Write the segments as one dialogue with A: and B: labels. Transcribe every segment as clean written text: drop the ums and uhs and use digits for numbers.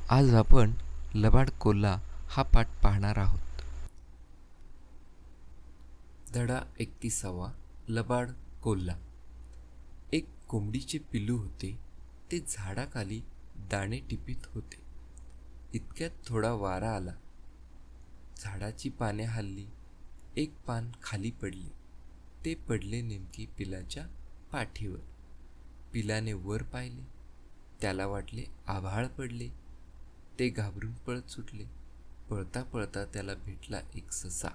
A: आज आपण लबाड कोल्हा हा पाठ पाहणार आहोत. धडा 31. लबाड कोल्हा. एक कोंबडीचे पिल्लू होते. ते झाडाखाली दाणे टिपीत होते. इतक्यात थोडा वारा आला. झाडाची पाने हलली. एक पान खाली पडले. ते पडले नेमके पिलाच्या पाठीवर. पिलाने वर पाहिले. त्याला वाटले आभाळ पडले. ते घाबरून पळत सुटले. पळता पळता त्याला भेटला एक ससा.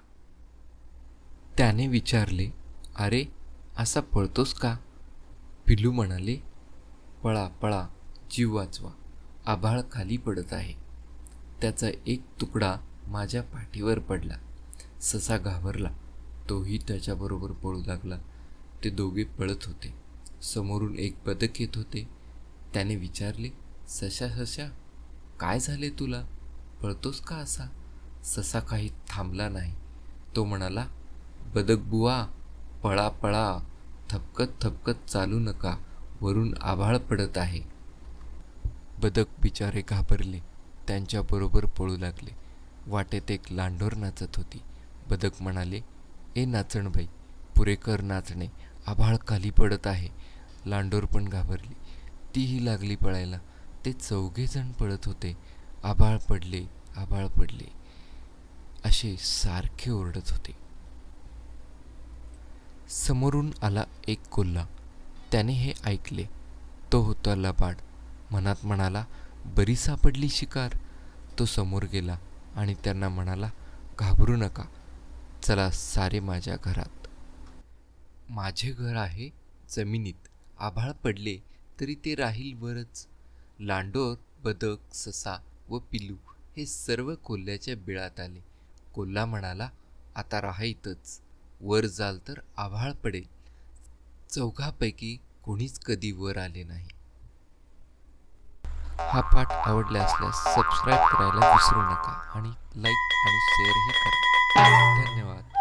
A: त्याने विचारले, "अरे, असा पळतोस का?" पिल्लू म्हणाले, "पळा पळा, जीव वाचवा. आभाळ खाली पडत आहे." त्याचा एक तुकडा माझ्या पाठीवर पडला. ससा घाबरला. तोही त्याच्याबरोबर पळू लागला. ते दोघे पळत होते. समोरून एक बदक येत होते. त्याने विचारले, "सशा सशा, काय झाले तुला? पळतोस का असा?" ससा काही थांबला नाही. तो म्हणाला, "बदक बुवा, पळा पळा, थपकत थपकत चालू नका, वरून आभाळ पडत आहे." बदक बिचारे घाबरले. त्यांच्याबरोबर पळू लागले. वाटेत एक लांडोर नाचत होती. बदक म्हणाले, "ए नाचणबाई, पुरे कर नाचणे, आभाळ खाली पडत आहे." लांडोर पण घाबरली. तीही लागली पळायला. ते चौघेजण पळत होते. आभाळ पडले, आभाळ पडले असे सारखे ओरडत होते. समोरून आला एक कोल्हा. त्याने हे ऐकले. तो होता लबाड. मनात म्हणाला, "बरी सापडली शिकार." तो समोर गेला आणि त्यांना म्हणाला, "घाबरू नका, चला सारे माझ्या घरात. माझे घर आहे जमिनीत. आभाळ पडले तरी ते राहील वरच." लांडोर, बदक, ससा व पिल्लू हे सर्व कोल्ह्याच्या बिळात आले. कोल्हा म्हणाला, "आता राहा इथंच. वर जाल तर आभाळ पडेल." चौघापैकी कोणीच कधी वर आले नाही. हा पाठ आवडला असल्यास सबस्क्राईब करायला विसरू नका आणि लाईक आणि शेअरही करा. धन्यवाद.